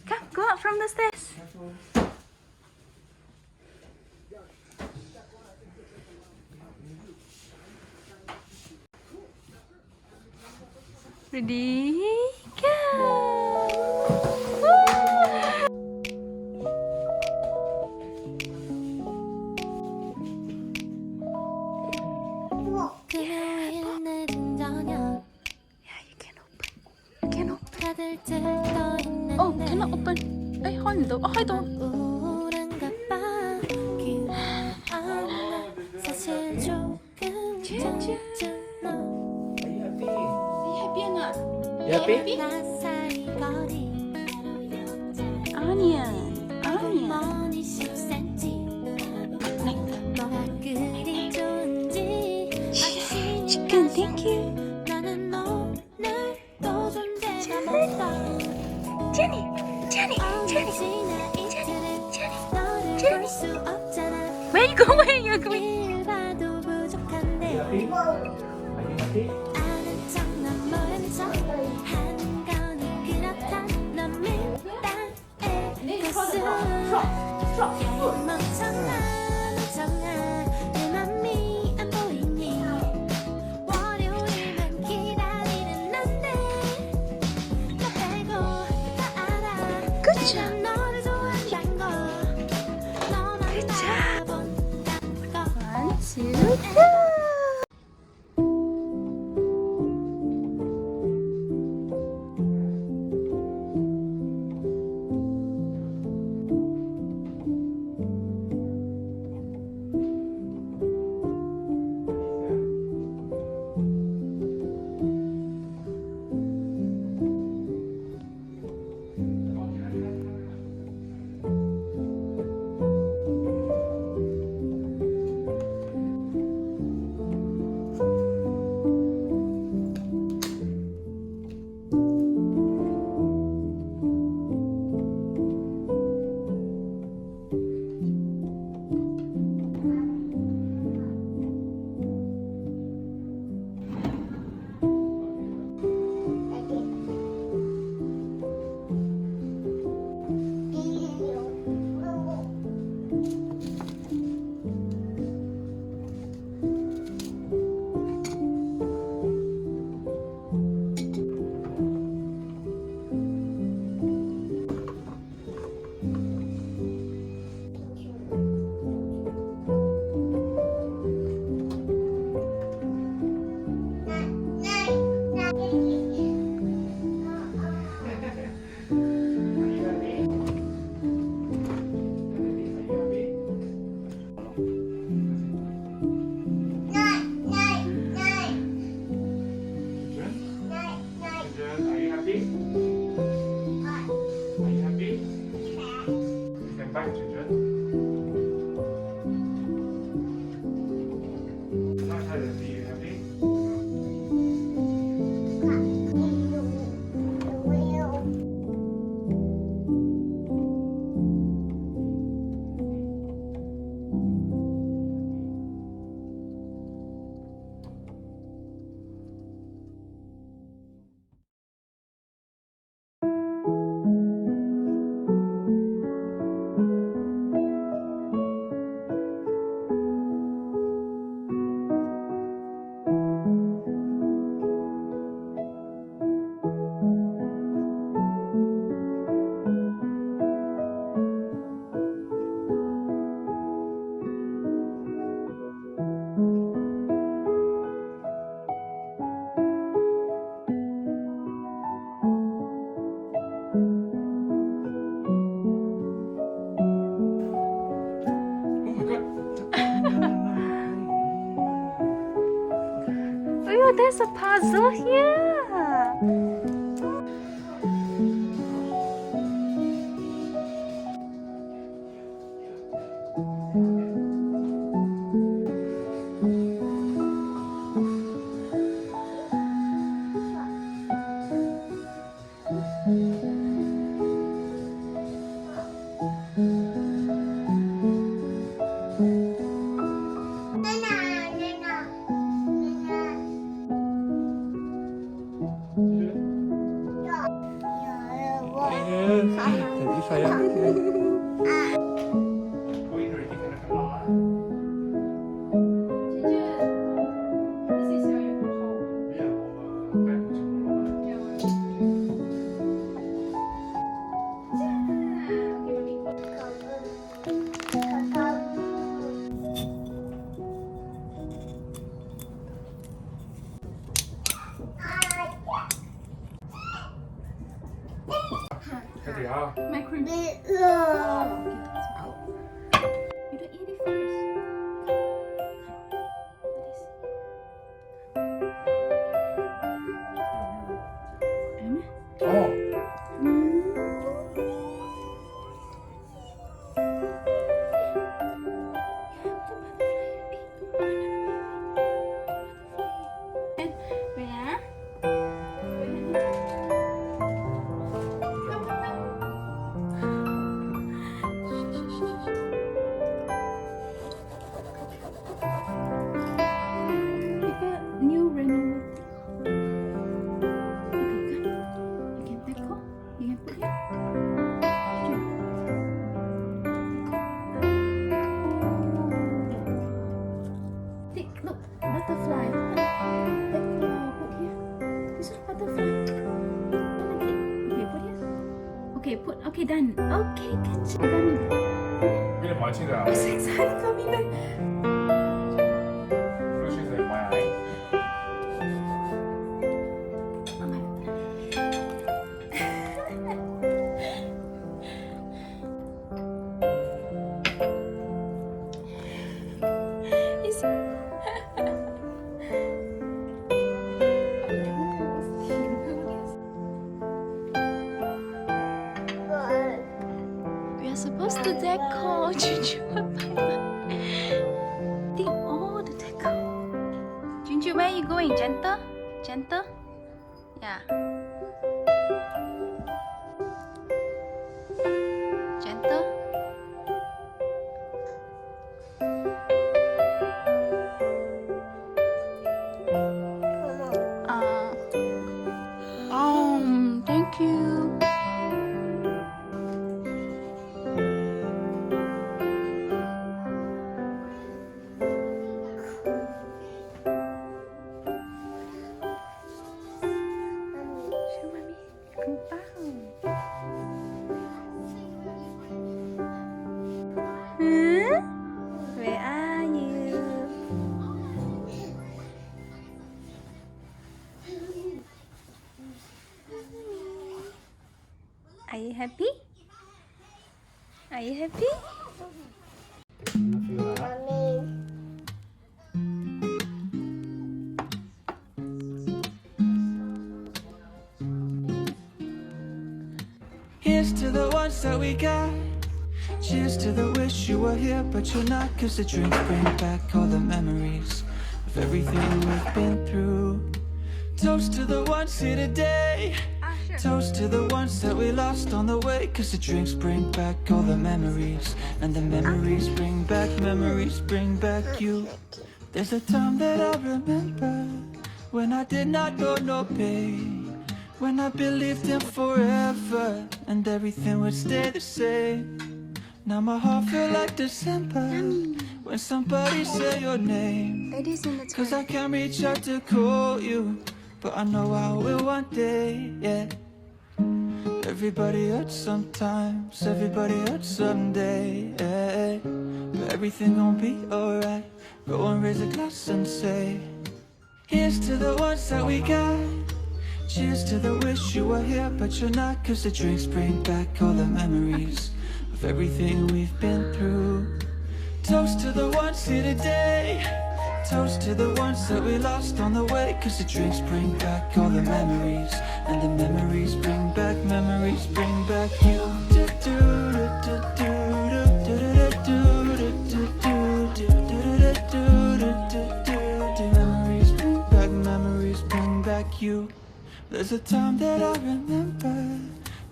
Come, go up from the stairs. Ready, go! Oh, cannot open. Hold the door. Hold on. You happy? Onion. Chicken, thank you. Jenny. Where you going? Where you going? Are you happy? Good job. Good job. 1, 2, go. there's a puzzle here. Jadi saya My cream. You don't eat it first. Okay, done. Okay, good job. Gummy. 有点毛气的啊。 I'm so excited, gummy bear. 入去水买。Supposed to decor, Junju. Think all the decor. Junju, where are you going? Gentle? Gentle? Yeah. Gentle? Thank you. Where are you? Are you happy? Are you happy? Here's to the ones that we got. Cheers to the wish you were here, but you're not. Cause the drinks bring back all the memories of everything we've been through. Toast to the ones here today. Toast to the ones that we lost on the way. Cause the drinks bring back all the memories. And the memories bring back you. There's a time that I remember when I did not know no pain, when I believed in forever and everything would stay the same. Now my heart feels like December when somebody say your name. Cause I can't reach out to call you, but I know I will one day, yeah. Everybody hurts sometimes, everybody hurts someday, yeah. But everything gon' be alright. Go and raise a glass and say, here's to the ones that we got. Cheers to the wish you were here, but you're not. Cause the drinks bring back all the memories of everything we've been through. Toast to the ones here today. Toast to the ones that we lost on the way, 'cause the drinks bring back all the memories, and the memories bring back you. Memories bring back you. There's a time that I remember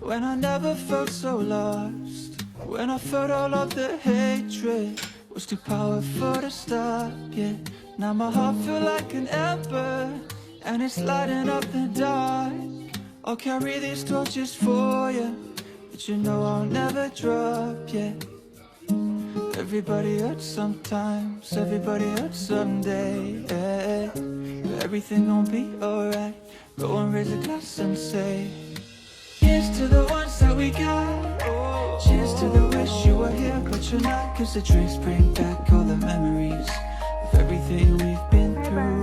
when I never felt so lost, when I felt all of the hatred was too powerful to stop, yeah. Now my heart feel like an ember, and it's lighting up the dark. I'll carry these torches for you, but you know I'll never drop, yeah. Everybody hurts sometimes, everybody hurts someday, yeah. But everything gon' be alright. Go and raise a glass and say, here's to the ones that we got. Cheers to the wish you were here but you're not, 'cause the drinks bring back all the memories of everything we've been through.